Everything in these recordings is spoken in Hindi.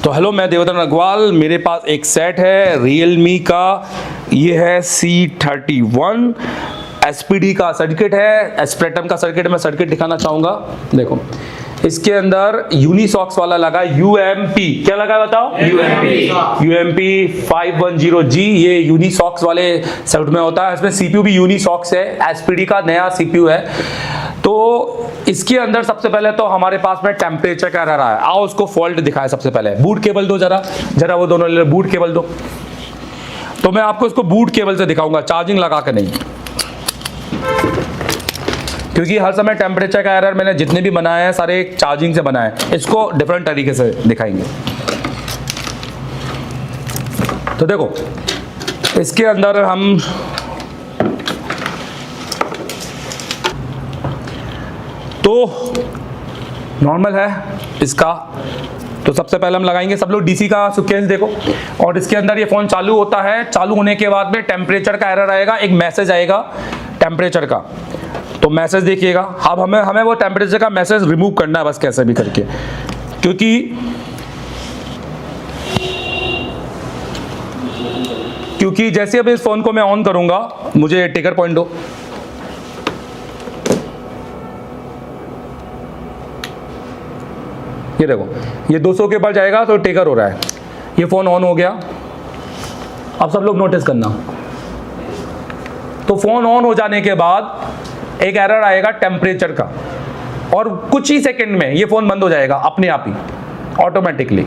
तो हेलो, मैं देवदत्त अग्रवाल। मेरे पास एक सेट है Realme का, ये है C31। SPD का सर्किट है, एस्प्रेटम का सर्किट। मैं सर्किट दिखाना चाहूँगा। देखो, इसके अंदर यूनिसॉक्स वाला लगा UMP। क्या लगा है बताओ? UMP 510G। ये यूनिसॉक्स वाले सेट में होता है। इसमें CPU भी यूनिसॉक्स है, SPD का नया CPU है। तो इसके अंदर सबसे पहले तो हमारे पास में टेम्परेचर का एरर आया। आओ उसको फॉल्ट दिखाए। सबसे पहले बूट केबल दो, जरा वो दोनों बूट केबल दो। तो मैं आपको इसको बूट केबल से दिखाऊंगा, चार्जिंग लगा के नहीं, क्योंकि हर समय टेम्परेचर का एरर मैंने जितने भी बनाए हैं सारे चार्जिंग से बनाए हैं। इसको डिफरेंट तरीके से दिखाएंगे। तो देखो, इसके अंदर हम तो नॉर्मल है इसका। तो सबसे पहले हम लगाएंगे, सब लोग डीसी का सीक्वेंस देखो। और इसके अंदर ये फोन चालू होता है। चालू होने के बाद में टेम्परेचर का एरर आएगा, एक मैसेज आएगा टेम्परेचर का। तो मैसेज देखिएगा। अब हमें वो टेम्परेचर का मैसेज रिमूव करना है बस, कैसे भी करके। क्योंकि जैसे अब इस फोन को मैं ऑन करूंगा, मुझे टिकर पॉइंट दो। ये देखो, ये 200 के ऊपर जाएगा तो टेकर हो रहा है। ये फोन ऑन हो गया। अब सब लोग नोटिस करना। तो फोन ऑन हो जाने के बाद एक एरर आएगा टेम्परेचर का, और कुछ ही सेकंड में ये फोन बंद हो जाएगा अपने आप ही, ऑटोमेटिकली।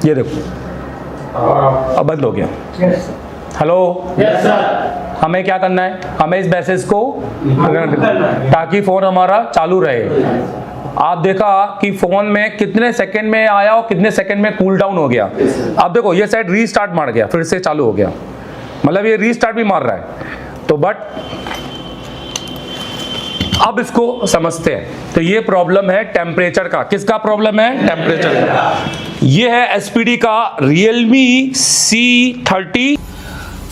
ये देखो, अब बंद हो गया। हेलो, हमें क्या करना है? हमें इस मैसेज को ताकि फोन हमारा चालू रहे। आप देखा कि फोन में कितने सेकंड में आया और कितने सेकंड में कूल डाउन हो गया। अब देखो, ये साइड रीस्टार्ट मार गया, फिर से चालू हो गया। मतलब ये रीस्टार्ट भी मार रहा है। तो बट अब इसको समझते हैं। तो ये प्रॉब्लम है टेम्परेचर का। किसका प्रॉब्लम है? टेम्परेचर का। ये है SPD का Realme C30।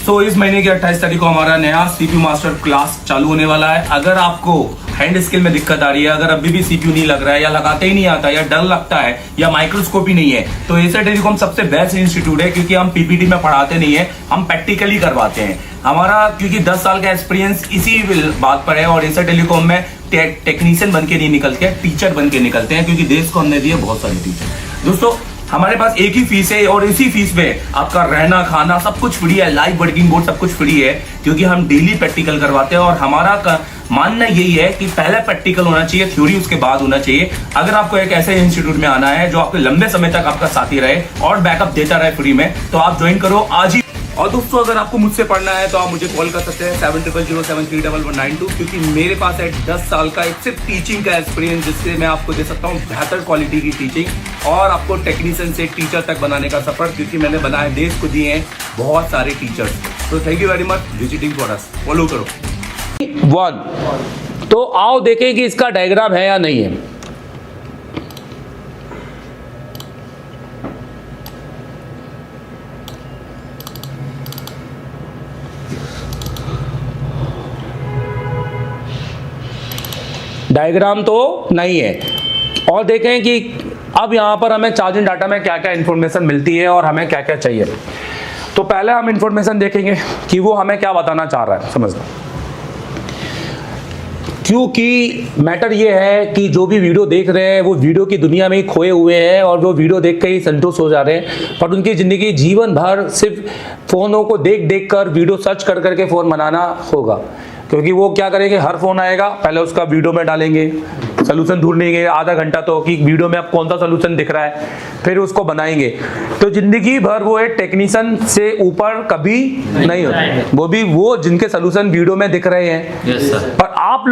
तो इस महीने की 28 तारीख को हमारा नया CPU मास्टर क्लास चालू होने वाला है। अगर आपको हैंड स्किल में दिक्कत आ रही है, अगर अभी भी CPU नहीं लग रहा है, या लगाते ही नहीं आता, या डर लगता है, या माइक्रोस्कोप ही नहीं है, तो एसर टेलीकॉम सबसे बेस्ट इंस्टीट्यूट है। क्योंकि हम PPT में पढ़ाते नहीं है, हम प्रैक्टिकली करवाते हैं। हमारा क्योंकि 10 साल का एक्सपीरियंस इसी बात पर है। और एसर टेलीकॉम में टेक्नीशियन बन के नहीं निकलते हैं, टीचर बन के निकलते हैं। क्योंकि देश को हमने दिए बहुत सारे टीचर। दोस्तों, हमारे पास एक ही फीस है, और इसी फीस में आपका रहना खाना सब कुछ फ्री है, लाइव वर्किंग बोर्ड सब कुछ फ्री है। क्योंकि हम डेली प्रैक्टिकल करवाते हैं। और हमारा मानना यही है कि पहले प्रैक्टिकल होना चाहिए, थ्योरी उसके बाद होना चाहिए। अगर आपको एक ऐसे इंस्टीट्यूट में आना है जो आपके लंबे समय तक आपका साथी रहे और बैकअप देता रहे फ्री में, तो आप ज्वाइन करो आज ही। और दोस्तों, अगर आपको मुझसे पढ़ना है तो आप मुझे कॉल कर सकते हैं 7007311192। क्योंकि मेरे पास है 10 साल का एक सिर्फ टीचिंग का एक्सपीरियंस, जिससे मैं आपको दे सकता हूँ बेहतर क्वालिटी की टीचिंग और आपको टेक्नीशियन से टीचर तक बनाने का सफर। क्योंकि मैंने बनाए, देश को दिए हैं बहुत सारे टीचर्स। तो thank you very much visiting for us. Follow करो। 1 तो आओ देखें कि इसका डायग्राम है या नहीं है। डायग्राम तो नहीं है। और देखें कि अब यहां पर हमें चार्जिंग डाटा में क्या क्या इंफॉर्मेशन मिलती है और हमें क्या क्या चाहिए। तो पहले हम इंफॉर्मेशन देखेंगे कि वो हमें क्या बताना चाह रहा है, समझना। क्योंकि मैटर ये है कि जो भी वीडियो देख रहे हैं वो वीडियो की दुनिया में ही खोए हुए हैं, और वो वीडियो देख कर ही संतुष्ट हो जा रहे हैं। पर उनकी जिंदगी जीवन भर सिर्फ फोनों को देख देख कर, वीडियो सर्च कर करके फोन बनाना होगा। क्योंकि वो क्या करेंगे, हर फोन आएगा पहले उसका वीडियो में डालेंगे, सोल्यूशन ढूंढेंगे आधा घंटा, तो कि वीडियो में अब कौन सा सोल्यूशन दिख रहा है, फिर उसको बनाएंगे। तो जिंदगी भर वो एक टेक्नीशियन से ऊपर कभी नहीं होता। वो भी वो जिनके सोल्यूशन वीडियो में दिख रहे हैं। पर आप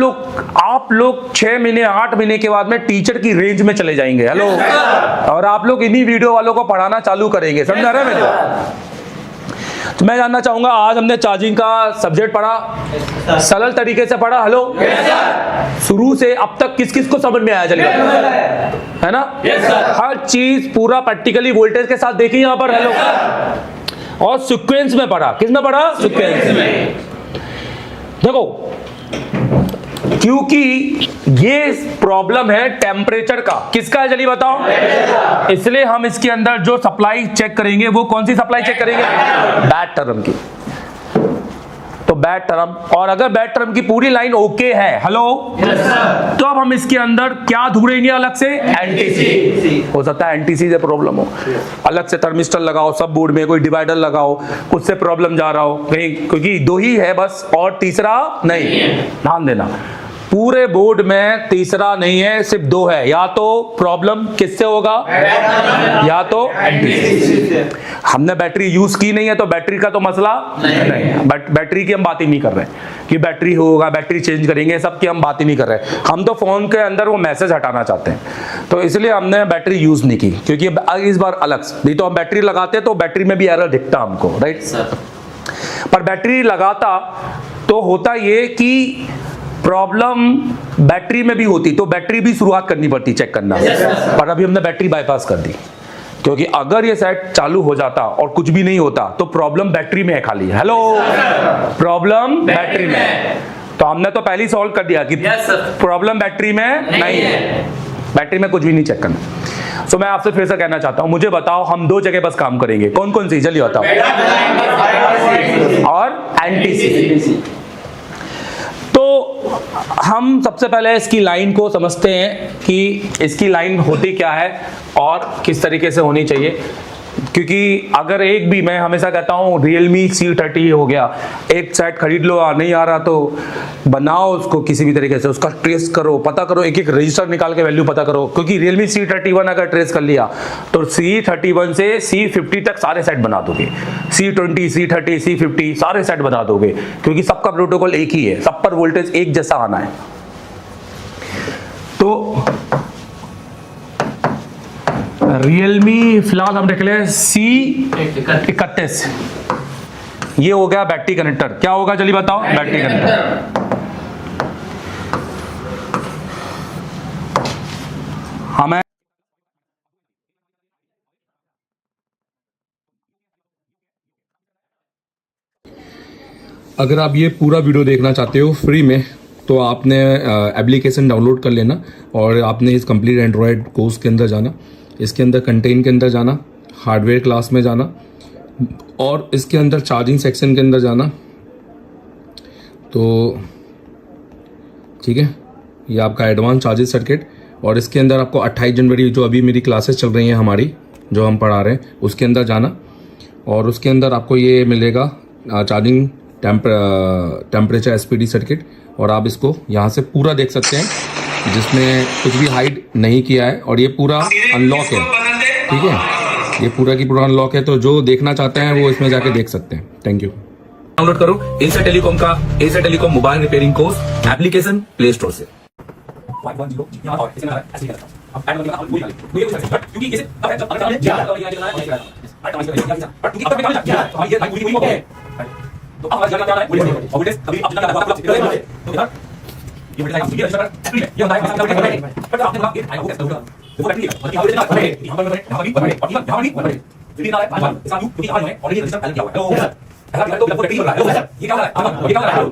लोग 6 महीने 8 महीने के बाद में टीचर की रेंज में चले जाएंगे। हेलो, और आप लोग इन्हीं वीडियो वालों को पढ़ाना चालू करेंगे। समझा रहे मेरे? तो मैं जानना चाहूंगा, आज हमने चार्जिंग का सब्जेक्ट पढ़ा, सरल तरीके से पढ़ा। हेलो, शुरू से अब तक किस किस को समझ में आया? चलिए, है ना? हर चीज पूरा प्रैक्टिकली वोल्टेज के साथ देखी यहां पर। हेलो, और सीक्वेंस में पढ़ा। किस में पढ़ा? सीक्वेंस में। देखो, क्योंकि ये प्रॉब्लम है टेम्परेचर का। किसका है? चलिए बताओ। इसलिए हम इसके अंदर जो सप्लाई चेक करेंगे, वो कौन सी सप्लाई चेक करेंगे? बैड टर्म की। तो बैड टर्म, और अगर बैड टर्म की पूरी लाइन ओके है, हेलो, तो अब हम इसके अंदर क्या ढूंढेंगे? अलग से एंटीसी। हो सकता है एंटीसी से प्रॉब्लम हो, अलग से थर्मिस्टर लगाओ, सब बोर्ड में कोई डिवाइडर लगाओ, उससे प्रॉब्लम जा रहा हो कहीं, क्योंकि दो ही है बस, और तीसरा नहीं। ध्यान देना, पूरे बोर्ड में तीसरा नहीं है, सिर्फ दो है। या तो प्रॉब्लम किससे होगा? या तो एंटीसी। हमने बैटरी यूज की नहीं है, तो बैटरी का तो मसला नहीं। बट बैटरी की हम बात ही नहीं कर रहे कि बैटरी होगा, बैटरी चेंज करेंगे, सब की हम बात ही नहीं कर रहे। हम तो फोन के अंदर वो मैसेज हटाना चाहते हैं, तो इसलिए हमने बैटरी यूज नहीं की, क्योंकि इस बार अलग नहीं तो हम बैटरी लगाते तो बैटरी में भी एरर दिखता हमको, राइट? पर बैटरी लगाता तो होता ये कि प्रॉब्लम बैटरी में भी होती, तो बैटरी भी शुरुआत करनी पड़ती चेक करना। पर अभी हमने बैटरी बाईपास कर दी, क्योंकि अगर ये सेट चालू हो जाता और कुछ भी नहीं होता तो प्रॉब्लम बैटरी में है खाली। हेलो, प्रॉब्लम बैटरी में। तो हमने तो पहले ही सॉल्व कर दिया कि प्रॉब्लम बैटरी में नहीं है, बैटरी में कुछ भी नहीं चेक करना। तो मैं आपसे फिर से कहना चाहता हूं, मुझे बताओ, हम दो जगह बस काम करेंगे, कौन कौन सी? चलिए बताओ। और एंटीसी। तो हम सबसे पहले इसकी लाइन को समझते हैं कि इसकी लाइन होती क्या है और किस तरीके से होनी चाहिए। क्योंकि अगर एक भी, मैं हमेशा कहता हूँ, Realme C30 हो गया, एक सेट खरीद लो, नहीं आ रहा तो बनाओ उसको किसी भी तरीके से, उसका ट्रेस करो, पता करो, एक एक रजिस्टर निकाल के वैल्यू पता करो। क्योंकि Realme C31 अगर ट्रेस कर लिया तो C31 से C50 तक सारे सेट बना दोगे, C20, C30, C50 सारे सेट बना दोगे, क्योंकि सबका प्रोटोकॉल एक ही है, सब पर वोल्टेज एक जैसा आना है। तो Realme फिलहाल हम देख ले C31, ये हो गया बैटरी कनेक्टर। क्या होगा? चलिए बताओ। Battery connector. हमें अगर आप ये पूरा वीडियो देखना चाहते हो फ्री में, तो आपने एप्लीकेशन डाउनलोड कर लेना और आपने इस कंप्लीट एंड्रॉयड कोर्स के अंदर जाना, इसके अंदर कंटेंट के अंदर जाना, हार्डवेयर क्लास में जाना, और इसके अंदर चार्जिंग सेक्शन के अंदर जाना। तो ठीक है, ये आपका एडवांस चार्जिंग सर्किट, और इसके अंदर आपको 28 जनवरी जो अभी मेरी क्लासेस चल रही हैं हमारी, जो हम पढ़ा रहे हैं, उसके अंदर जाना, और उसके अंदर आपको ये मिलेगा चार्जिंग टेम्परेचर SPD सर्किट, और आप इसको यहाँ से पूरा देख सकते हैं, जिसमें कुछ भी हाइड नहीं किया है, और ये पूरा अनलॉक है। ठीक है, ये पूरा की पूरा अनलॉक है, तो जो देखना चाहते हैं वो इसमें जाके देख सकते हैं। Thank you. डाउनलोड करो एसर टेलीकॉम का Acer telecom mobile repairing course application play store से। 510 यहाँ और इसमें ऐसे ही अब ऐड करके आप पूरी ये क्योंकि इसे अब जब अगर क्या बट क्योंकि ये पूरी हुई है, तो अब हमारा क्या है और टेस्ट अभी आप जितना लगा तो यार ये बेटा ये होता है बट आपने बोला ये आया होगा इसका वो बैटरी है बल्कि आप यहाँ भी यदि ना है इसका क्योंकि आज है ऑलरेडी रजिस्टर पहले किया हुआ है। ऐसा तो बैटरी हो रहा है, ये क्या हो रहा है, ये क्या हो रहा है, वो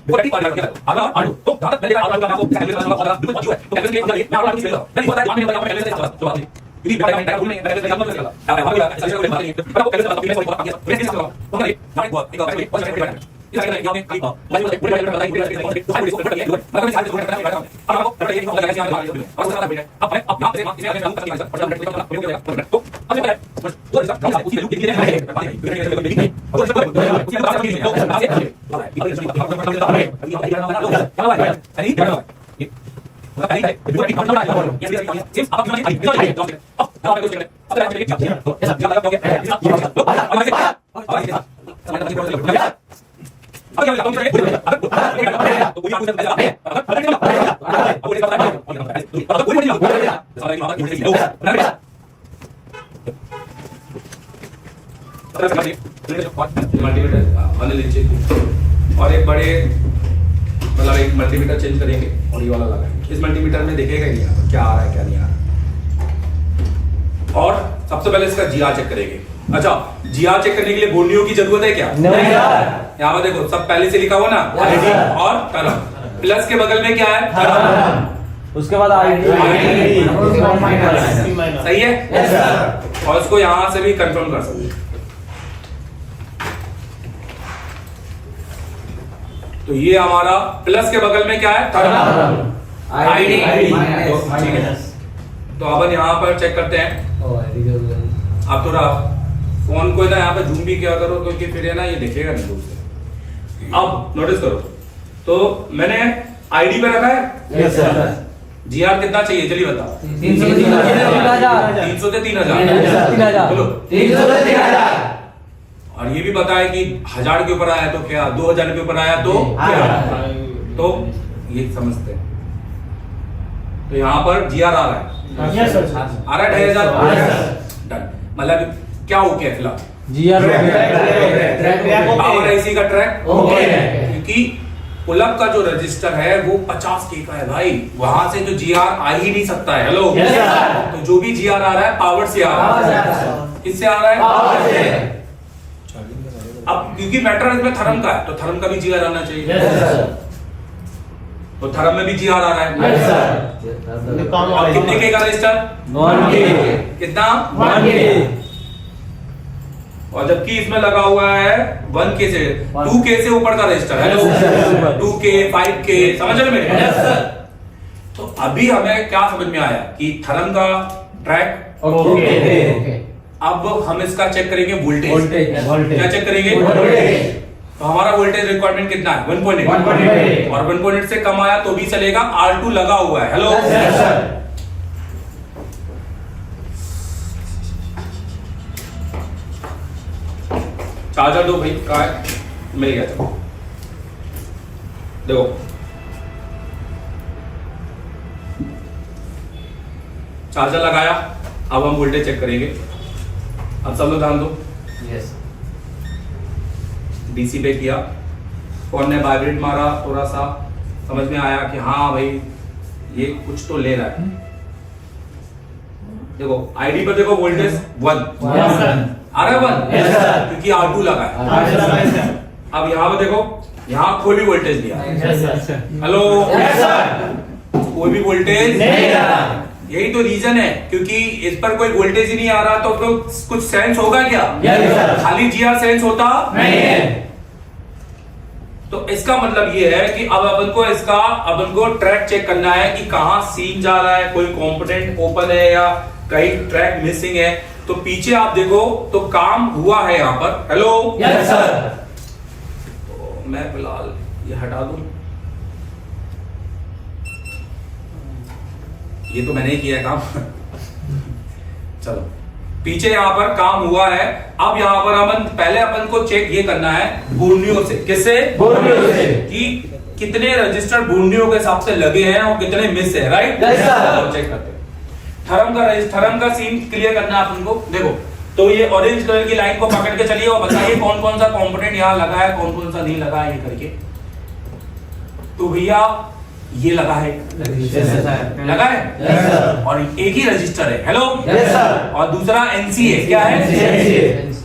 बैटरी पर लगा आगा आड़ू तो ज्यादा पहले का आड़ू आपको कैलकुलेट करना होगा, बिल्कुल पहुंच है तो कैलकुलेट के लिए मैं आपको नहीं पता है आपने यहाँ पे कैलकुलेट करना जो बात है यदि बेटा मैं रूल में कैलकुलेट करना होगा अब हमारे ऐसा ऐसा बात नहीं पर आपको कैलकुलेट करना मैं सॉरी बात किया रेस्ट करना होगा तो हमारे एक बात एक इस आगे यहाँ पे कई बार पूरी पूरी बताइए पूरी तो साइड इसको कर दिया अगर मैं साइड इसको करना है अब आपको पता है ये लगा यहाँ पे अब उसका बेटा अब यहाँ से इसे आगे करके सर पर प्रयोग करेगा तो अब पहले वो रिजल्ट हम उसी वैल्यू के लिए है और उसको उसी बात के लिए तो सही पहले है पूरा ठीक करना है ये सिर्फ आप अपनी अब आप कुछ करें अब आप लेके जाते हैं तो ऐसा क्या लगा दोगे अब क्या लगता है तो कोई आपको समझ आता है अब वो देखा है अब कोई नहीं आता सारा ये बात ये मल्टीमीटर अनिल इंच और एक बड़े मतलब एक मल्टीमीटर चेंज करेंगे और ये वाला लगाएंगे। इस मल्टीमीटर में देखेगा ही नहीं यहाँ पर क्या आ रहा है क्या नहीं आ रहा। और सबसे पहले इसका जीआर चेक करेंगे। अच्छा, जीआर चेक करने के लिए बोर्नियो की जरूरत है क्या? नहीं सर। यहाँ पर देखो सब पहले से लिखा हुआ ना, आईडी और टर्म। प्लस के बगल में क्या है? टर्म। उसके बाद आईडी सही है। और इसको यहां से भी कंफर्म कर सकते हैं। तो ये हमारा प्लस के बगल में क्या है? टर्म। आईडी। ठीक है, तो अपन यहाँ पर चेक करते हैं। आप थोड़ा फोन को ना यहाँ पे जूम भी क्या करो क्योंकि फिर है ना ये दिखेगा नहीं दूर से। अब नोटिस करो, तो मैंने आईडी पे रखा है। Yes sir. जीआर कितना चाहिए चलिए बताओ। 300 से 3000। 300 से 3000। बोलो 300 से 3000। और ये भी पता है कि 1000 के ऊपर आया तो क्या, 2000 के ऊपर आया तो क्या, तो ये समझते हैं। तो यहाँ पर जीआर आ रहा है। Yes sir. आ रहा है 2500। डन। मतलब क्या हो गया फिलहाल? जीआर पावर आईसी का ट्रैक ओके। क्योंकि पुलअप का जो रजिस्टर है वो 50K का है भाई, वहां से तो जीआर आ ही नहीं सकता है। हेलो, तो जो भी जीआर आ रहा है पावर से आ रहा है। किससे आ रहा है? पावर से। अब क्योंकि मैटर इसमें थर्म का है तो थर्म का भी जीआर आना चाहिए। तो थर्म में भी जीआर आ रहा है। और कितने के का रजिस्टर? 1K। कितना? 1K। और जबकि इसमें लगा हुआ है 1K से 2K से ऊपर का रजिस्टर है। 2K 5K समझ रहे मेरे? तो अभी हमें क्या समझ में आया कि थर्म का ट्रैक ओके। अब हम इसका चेक करेंगे वोल्टेज। वोल्टेज क्या चेक करेंगे? तो हमारा वोल्टेज रिक्वायरमेंट कितना है? 1.8। और 1.8 से कम आया तो भी चलेगा, R2 लगा हुआ है। हेलो, चार्जर दो भाई, कहाँ है? मिल गया। चलो देखो, चार्जर लगाया। अब हम वोल्टेज चेक करेंगे। अब सब लोग ध्यान दो। यस। डीसी पे किया, फोन ने वाइब्रेट मारा, थोड़ा सा समझ में आया कि हाँ भाई ये कुछ तो ले रहा है। देखो आईडी पर देखो वोल्टेज 1 आ रहा है 1 क्योंकि R2 लगा है। अब यहाँ पे देखो, यहाँ कोई भी वोल्टेज दिया। हेलो, कोई भी वोल्टेज नहीं आ रहा। यही तो रीजन है, क्योंकि इस पर कोई वोल्टेज ही नहीं आ रहा तो कुछ सेंस होगा क्या? खाली जीआर सेंस होता नहीं है। तो इसका मतलब ये है कि अब अपन को ट्रैक चेक करना है कि कहां सीन जा रहा है, कोई कंपोनेंट ओपन है या कहीं ट्रैक मिसिंग है। तो पीछे आप देखो तो काम हुआ है यहाँ पर। Hello, yes sir. तो मैं फिलहाल ये हटा दूं, ये तो मैंने ही किया है काम। चलो, पीछे यहाँ पर काम हुआ है। अब यहाँ पर अपन को चेक ये करना है बोर्नियो से। किससे? बोर्नियो से। कि कितने रजिस्टर बोर्नियो के हिसाब से लगे हैं और कितने मिस है। राइट, चेक करते हैं। थर्म का सीन क्लियर करना है अपन को। देखो, तो ये ऑरेंज कलर की लाइन को पकड़ के चलिए और बताइए कौन कौन सा कंपोनेंट यहाँ लगा है, कौन कौन सा नहीं लगा है, ये करके। तो भैया ये लगा है, लगा है और एक ही रजिस्टर है। हेलो, और दूसरा एनसी है। क्या है?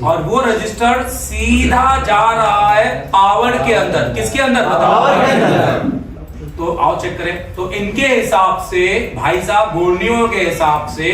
और वो रजिस्टर सीधा जा रहा है पावर के अंदर। किसके अंदर? पावर के अंदर। तो आओ चेक करें। तो इनके हिसाब से भाई साहब, बोर्नियो के हिसाब से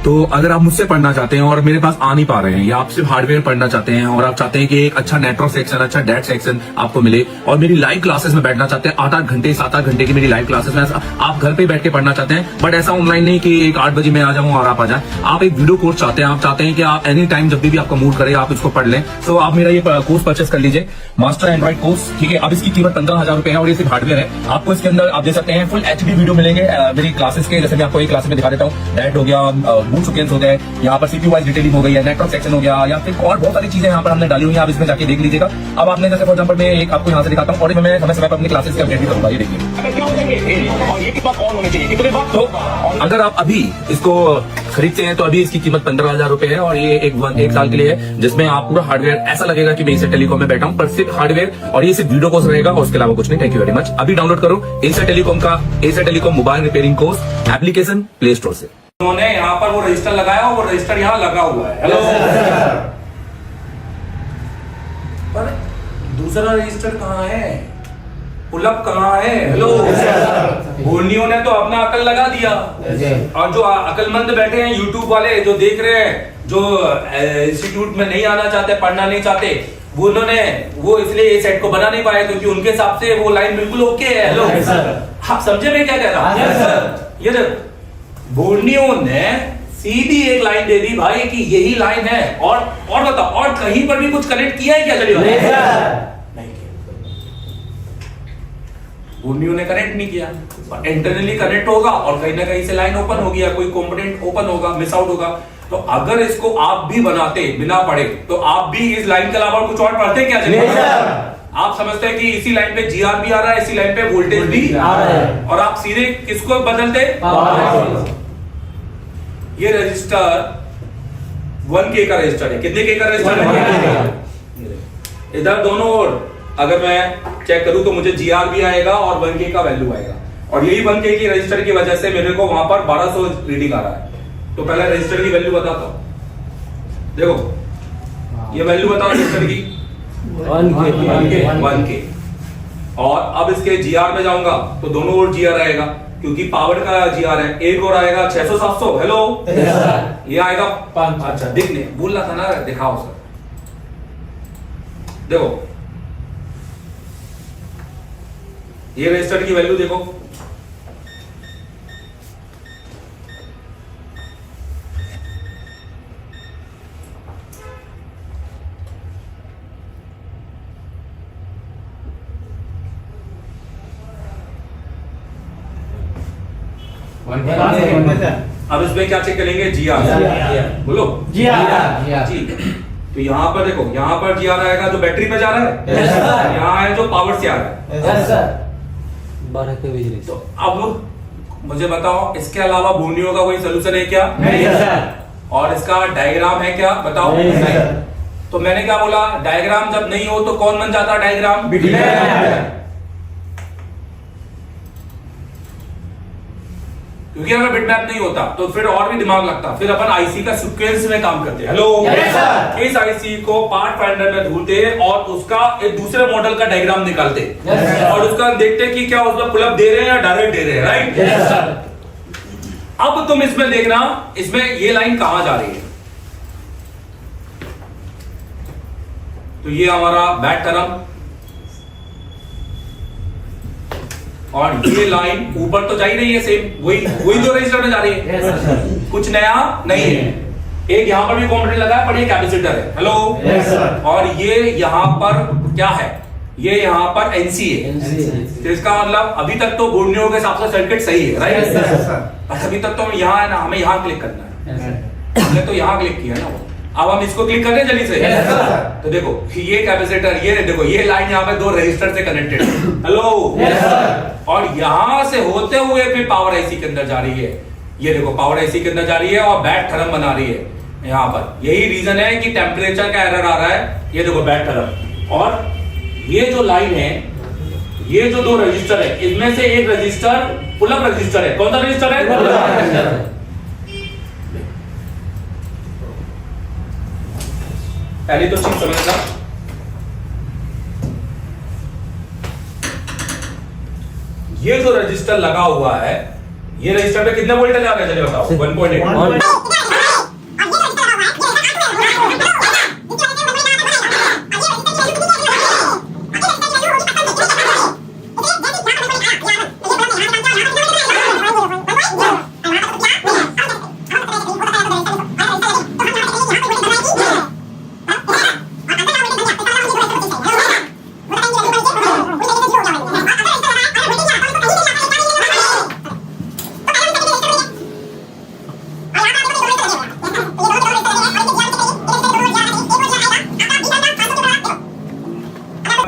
तो अगर आप मुझसे पढ़ना चाहते हैं और मेरे पास आ नहीं पा रहे हैं, या आप सिर्फ हार्डवेयर पढ़ना चाहते हैं और आप चाहते हैं कि एक अच्छा नेटवर्क सेक्शन, अच्छा डेट सेक्शन आपको मिले और मेरी लाइव क्लासेस में बैठना चाहते हैं, 8-8 घंटे 7-8 घंटे की मेरी लाइव क्लासेस में आप घर पे बैठ के पढ़ना चाहते हैं, बट ऐसा ऑनलाइन नहीं कि एक 8 बजे मैं आ जाऊं और आप आ जाए। आप एक वीडियो कोर्स चाहते हैं, आप चाहते हैं कि आप एनी टाइम जब भी आपका मूड करे आप इसको पढ़ लें, तो आप मेरा ये कोर्स परचेस कर लीजिए, मास्टर एंड्रॉइड कोर्स। ठीक है, अब इसकी कीमत 15,000 रुपए है और ये सिर्फ हार्डवेयर है। आपको इसके अंदर आप दे सकते हैं फुल HD वीडियो मिलेंगे मेरी क्लासेस के। जैसे मैं आपको एक क्लास में दिखा देता हूँ, डायरेक्ट हो गया, बूट सीक्वेंस हो गए, यहाँ पर सीपीयू वाइज डिटेलिंग हो गई है, नेटवर्क सेक्शन हो गया, या फिर और बहुत सारी चीजें यहाँ पर हमने डाली हुई है, आप इसमें जाके देख लीजिएगा। अब आपने जैसे फॉर एग्जाम्पल मैं एक आपको यहाँ से दिखाता हूँ, और मैं समय समय पर अपनी क्लासेस के अपडेट भी करूंगा, ये देखिए। तो अगर आप अभी इसको खरीदते हैं तो अभी इसकी कीमत 15,000 रुपए है, और ये एक साल के लिए है, जिसमें आप पूरा हार्डवेयर, ऐसा लगेगा कि मैं इसे टेलीकॉम में बैठा हूँ, पर सिर्फ हार्डवेयर, और ये सिर्फ वीडियो कोर्स रहेगा और उसके अलावा कुछ नहीं। Thank you very much. अभी डाउनलोड करो एसर टेलीकॉम का Acer telecom mobile repairing course application play store से। उन्होंने यहाँ पर वो रजिस्टर लगाया और वो रजिस्टर यहाँ लगा हुआ है। हेलो, पर दूसरा रजिस्टर कहाँ है? पुलअप कहाँ है? हेलो, बोर्नियो ने तो अपना अकल लगा दिया, और जो अकलमंद बैठे हैं यूट्यूब वाले जो देख रहे हैं, जो इंस्टीट्यूट में नहीं आना चाहते, पढ़ना नहीं चाहते, वो उन्होंने वो इसलिए ये सेट को बना नहीं पाए, क्योंकि उनके हिसाब से वो लाइन बिल्कुल ओके है। हेलो, आप समझे मैं क्या कह रहा हूँ? ये बोर्नियो ने सीधी एक लाइन दे दी भाई कि यही लाइन है, और बताओ, और कहीं पर भी कुछ कनेक्ट किया है क्या? चलिए, नहीं किया। बोर्नियो ने कनेक्ट नहीं किया, इंटरनली कनेक्ट होगा और कहीं ना कहीं से लाइन ओपन होगी या कोई कंपोनेंट ओपन होगा, मिस आउट होगा। तो अगर इसको आप भी बनाते बिना पढ़े, तो आप भी इस लाइन के अलावा कुछ और पढ़ते क्या? चलिए, आप समझते हैं कि इसी लाइन पे जीआर भी आ रहा है, इसी लाइन पे वोल्टेज भी आ रहा है, और आप सीधे किसको बदलते? ये रजिस्टर 1K का रजिस्टर है। कितने K का रजिस्टर है? इधर दोनों ओर अगर मैं चेक करूं तो मुझे जीआर भी आएगा और 1K का वैल्यू आएगा, और यही 1K की रजिस्टर की वजह से मेरे को वहां पर 1200 रीडिंग आ रहा है। तो पहले रजिस्टर की वैल्यू बताता हूं, देखो ये वैल्यू बताओ रजिस्टर की 1K, और अब इसके जीआर में जाऊंगा तो दोनों ओर जीआर आएगा, क्योंकि पावर का जीआर है। एक और आएगा 600-700। हेलो, ये आएगा 5। अच्छा, दिखने बोल रहा था ना, दिखाओ सर, देखो ये रजिस्टर की वैल्यू देखो, अब इसमें क्या चेक करेंगे? जीआर। बोलो जीआर। ठीक है, तो यहाँ पर देखो, यहाँ पर जीआर आएगा जो बैटरी पे जा रहा है, यहाँ है जो पावर से आ रहा है। 12 के बिजली। तो अब मुझे बताओ, इसके अलावा बोर्नियो का कोई सोल्यूशन है क्या? और इसका डायग्राम है क्या? बताओ। नहीं। तो मैंने क्या बोला, डायग्राम जब नहीं हो तो कौन बन जाता डायग्राम? क्योंकि अगर बिटमैप नहीं होता तो फिर और भी दिमाग लगता, फिर अपन आईसी का सीक्वेंस में काम करते हैं। हेलो, इस आईसी को पार्ट फाइंडर में ढूंढते और उसका एक दूसरे मॉडल का डायग्राम निकालते, और उसका देखते कि क्या उसमें पुल अप दे रहे हैं या डायरेक्ट दे रहे हैं। राइट, अब तुम इसमें देखना, इसमें ये लाइन कहां जा रही है। तो ये हमारा बैक टर्म, और ये लाइन ऊपर तो जा ही रही है, सेम वही दो रजिस्टर में जा रही है, कुछ नया नहीं है। एक यहां पर भी कंपोनेंट लगा है, पर ये कैपेसिटर है। हेलो, और ये यहां पर क्या है? ये यहां पर एनसी है। तो इसका मतलब अभी तक तो बोर्नियो के हिसाब से सर्किट सही है। राइट, अभी तक तो हम यहाँ है ना, हमें यहाँ क्लिक करना है, हमने तो यहाँ क्लिक किया ना। अब हम इसको क्लिक कर रहे हैं जल्दी से। तो देखो ये कैपेसिटर, ये देखो ये लाइन यहाँ पे दो रजिस्टर से कनेक्टेड है। हेलो, और यहां से होते हुए फिर पावर आईसी के अंदर जा रही है। ये देखो पावर आईसी के अंदर जा रही है और बैट थर्म बना रही है यहाँ पर। यही रीजन है कि टेम्परेचर का एरर आ रहा है। ये देखो बैट थर्म, और ये जो लाइन है, ये जो दो रजिस्टर है, इनमें से एक रजिस्टर पुल अप रजिस्टर है। कौन सा रजिस्टर है? पहले तो चीज समझना, ये जो रजिस्टर लगा हुआ है, ये रजिस्टर पे कितने वोल्टेज आ रहे हैं? चलिए बताओ। 1.8।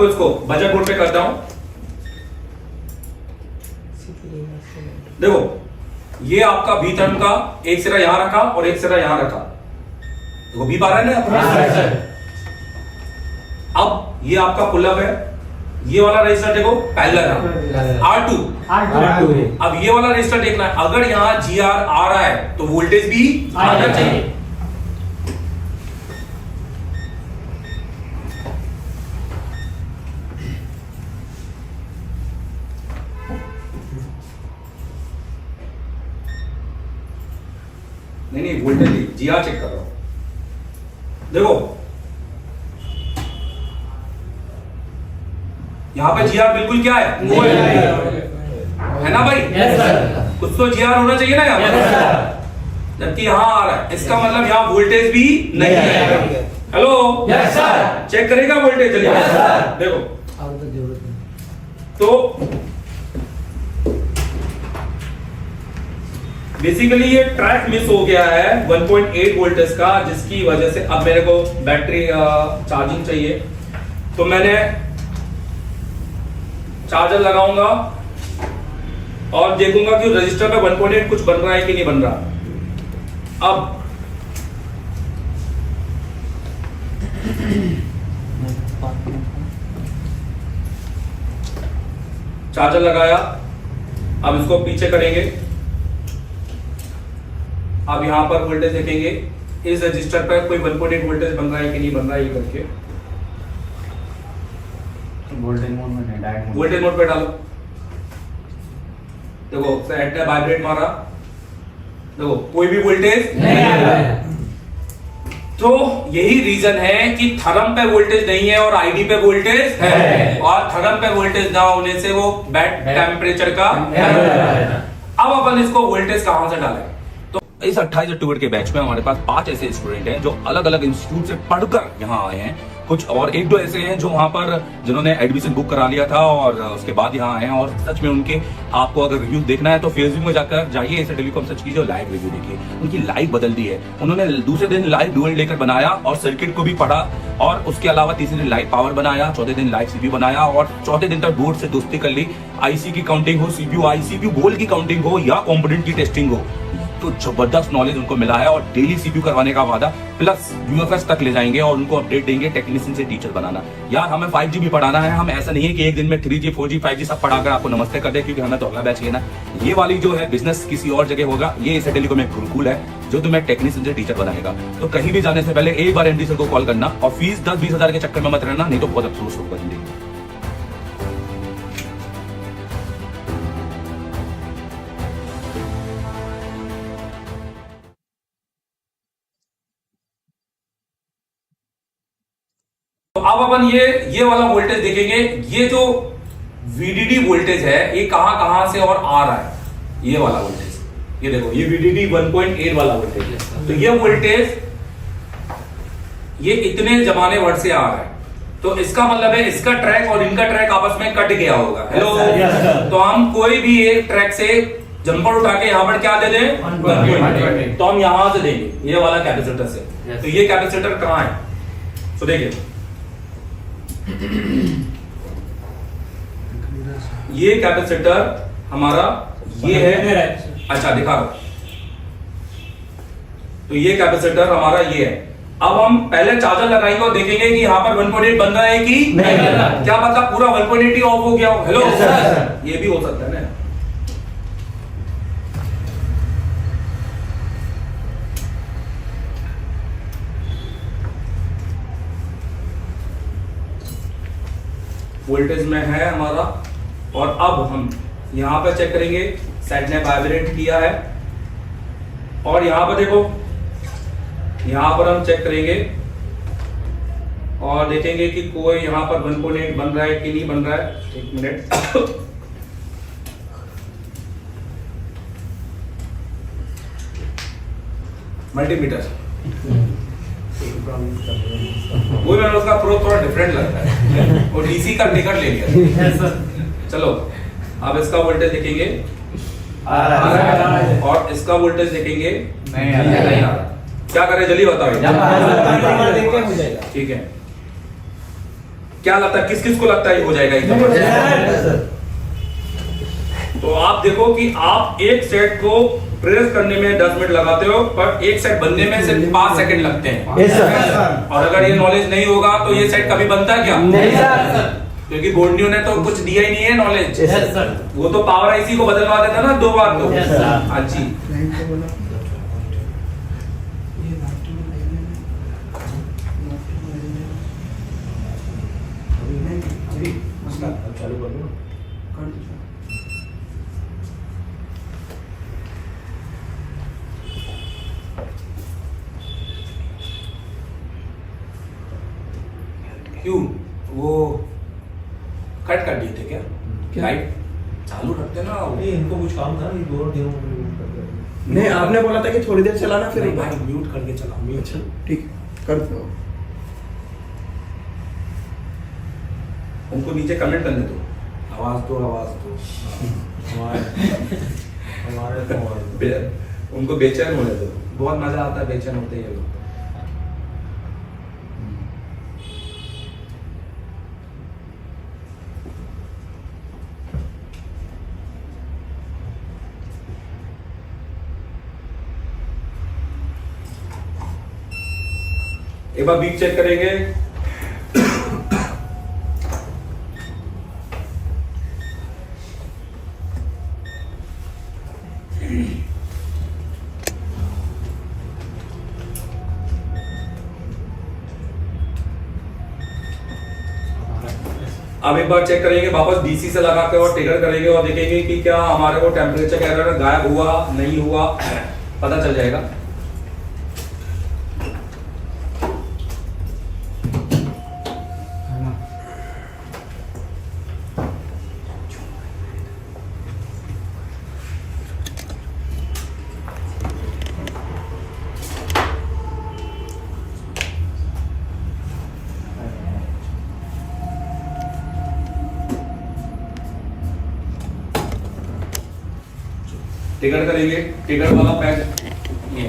आपको इसको बजट बोर्ड पे करता हूं। देखो ये आपका बी टर्म का एक सिरा यहां रखा और एक सिरा यहां रखा, देखो बी 12 है ना। अब ये आपका पुलअप है, ये वाला रजिस्टर देखो पैरेलल है R2। अब ये वाला रजिस्टर देखना है, अगर यहां GR आ रहा है तो वोल्टेज भी आना चाहिए। नहीं वोल्टेज GR चेक कर रहा हूं। देखो यहां पे GR बिल्कुल क्या है ना भाई? कुछ तो GR होना चाहिए ना यहाँ पर, जबकि यहां आ रहा है, इसका मतलब यहां वोल्टेज भी नहीं है। हेलो चेक करेगा वोल्टेज? चलिए देखो तो बेसिकली ये ट्रैक मिस हो गया है 1.8 वोल्टेज का, जिसकी वजह से अब मेरे को बैटरी चार्जिंग चाहिए। तो मैंने चार्जर लगाऊंगा और देखूंगा कि रजिस्टर पे 1.8 कुछ बन रहा है कि नहीं बन रहा। अब चार्जर लगाया, अब इसको पीछे करेंगे। अब यहां पर वोल्टेज देखेंगे, इस रजिस्टर पर कोई 1.8 वोल्टेज बन रहा है कि नहीं बन रहा है, ये करके वोल्टेज मोड पे डालो। देखो सेट ने वाइब्रेट मारा, देखो कोई भी वोल्टेज नहीं है। तो यही रीजन है कि थर्म पे वोल्टेज नहीं है और आईडी पे वोल्टेज है, और थर्म पे वोल्टेज ना होने से वो बेड टेम्परेचर का। अब अपन इसको वोल्टेज कहां से डालें? इस 28 अक्टूबर के बैच में हमारे पास 5 ऐसे स्टूडेंट हैं जो अलग अलग इंस्टीट्यूट से पढ़कर यहाँ आए हैं। कुछ और एक दो ऐसे हैं जो वहां पर जिन्होंने एडमिशन बुक करा लिया था और उसके बाद यहाँ आए हैं। और सच में उनके आपको अगर रिव्यू देखना है तो फेसबुक में जाकर जाइए, ऐसे टेलीकॉम सर्च कीजिए और लाइव रिव्यू देखिए। उनकी लाइफ बदल दी है। उन्होंने दूसरे दिन लाइव ड्यूल लेकर बनाया और सर्किट को भी पढ़ा, और उसके अलावा तीसरे दिन लाइव पावर बनाया, चौथे दिन लाइव सीपीयू बनाया, और चौथे दिन तक बोर्ड से दोस्ती कर ली। आईसी की काउंटिंग हो, सीपीयू गोल की काउंटिंग हो या कंपोनेंट की टेस्टिंग हो, तो जबरदस्त नॉलेज उनको मिला है। और डेली सीपीयू करवाने का वादा, प्लस यूएफएस तक ले जाएंगे और उनको अपडेट देंगे। टेक्नीशियन से टीचर बनाना, यार हमें 5G भी पढ़ाना है। हम ऐसा नहीं है कि एक दिन में 3G 4G 5G सब पढ़ाकर आपको नमस्ते कर दे, क्योंकि हमें तो अगला बैच लेना। ये वाली जो है बिजनेस किसी और जगह होगा, ये इस टेलीकॉम में गुरुकुल है जो तुम्हें टेक्नीशियन से टीचर बनाएगा। तो कहीं भी जाने से पहले एक बार एमडी सर को कॉल करना, और फीस 10-20 हजार के चक्कर में मत रहना, नहीं तो बहुत अफसोस होगा जिंदगी। तो अब अपन ये वाला वोल्टेज देखेंगे। ये जो VDD वोल्टेज है ये कहां से और आ रहा है, ये वाला वोल्टेज, ये देखो ये VDD 1.8 वाला वोल्टेज है। तो ये वोल्टेज ये इतने जमाने वर्ड से आ रहा है, तो इसका मतलब है इसका ट्रैक और इनका ट्रैक आपस में कट गया होगा। हेलो, तो हम कोई भी एक ट्रैक से जंपर उठा के यहां पर क्या दे दें, 1.8, तो हम यहां से देंगे ये वाला कैपेसिटर से। तो ये कैपेसिटर कहां है, तो देखिए ये कैपेसिटर हमारा ये है। अच्छा दिखा दो, तो ये कैपेसिटर हमारा ये है। अब हम पहले चार्जर लगाएंगे और देखेंगे कि यहाँ पर 1.8 बन रहा है कि नहीं बन रहा। क्या पता पूरा 1.8 ही ऑफ हो गया हो। हेलो ये भी हो सकता है ना। वोल्टेज में है हमारा, और अब हम यहां पर चेक करेंगे, सेट ने वाइब्रेट किया है। और यहां पर देखो, यहां पर हम चेक करेंगे और देखेंगे कि कोई यहां पर 1.8 बन रहा है कि नहीं बन रहा है। एक मिनट, मल्टीमीटर वो मैंने उसका प्रो थोड़ा डिफरेंट लगता है, और डीसी का टिकट ले लिया। चलो अब इसका वोल्टेज देखेंगे और इसका वोल्टेज देखेंगे, नहीं आ रहा। क्या करें जल्दी बताओ। ठीक है, क्या लगता है, किस किस को लगता है ये हो जाएगा एकदम? तो आप देखो कि आप एक सेट को प्रेस करने में 10 मिनट लगाते हो, पर एक सेट बनने में सिर्फ 5 सेकंड लगते हैं। और अगर ये नॉलेज नहीं होगा तो ये सेट कभी बनता क्या? नहीं सर। क्योंकि गोल्डियो ने तो कुछ दिया ही नहीं है नॉलेज। Yes sir. वो तो पावर आईसी को बदलवा देता ना 2 बार तो। Yes, sir. हाँ जी। क्यों वो कट कर दिए थे क्या? लाइट चालू रखते ना। नहीं, इनको कुछ काम था, ये 2 दिनों में म्यूट कर दिया। नहीं, आपने बोला था कि थोड़ी देर चलाना फिर नहीं भाई, म्यूट करके चलाओ। अच्छा ठीक कर दो। उनको नीचे कमेंट करने दो, आवाज दो, आवाज दो। हमारे तो उनको बेचैन होने दो, बहुत मजा आता है बेचैन होते हैं ये लोग। एक बार बीट चेक करेंगे। अब एक बार चेक करेंगे वापस डीसी से लगा के और ट्रिगर करेंगे और देखेंगे कि क्या हमारे को टेम्परेचर एरर गायब हुआ नहीं हुआ, पता चल जाएगा। ट्रिगर करेंगे, ट्रिगर वाला पैक ये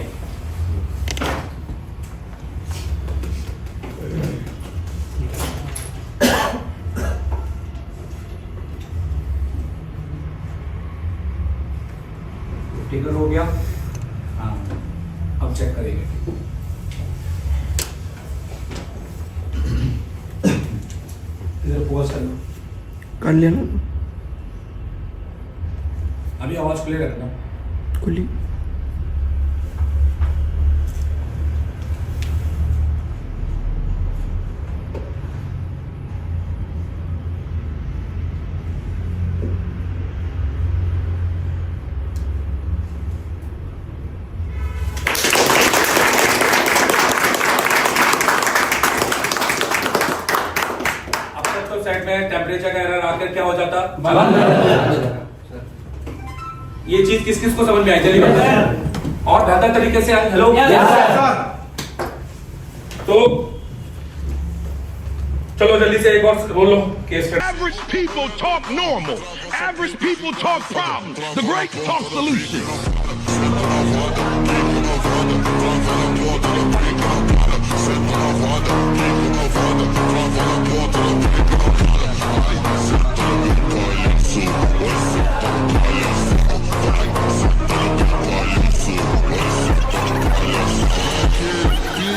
ट्रिगर हो गया। हाँ, अब चेक करेंगे। इधर पॉज कर लो, कर लिया ना अभी आवाज क्लियर रखना। खुली। अब तक तो सेट में टेम्परेचर का एरर आकर क्या हो जाता? ये चीज किस किस को समझ में आई चलिए बताइए। और बेहतर तरीके से हेलो तो चलो जल्दी से एक और बोलो case. Average people talk normal. Average people talk problems. The great talk solutions.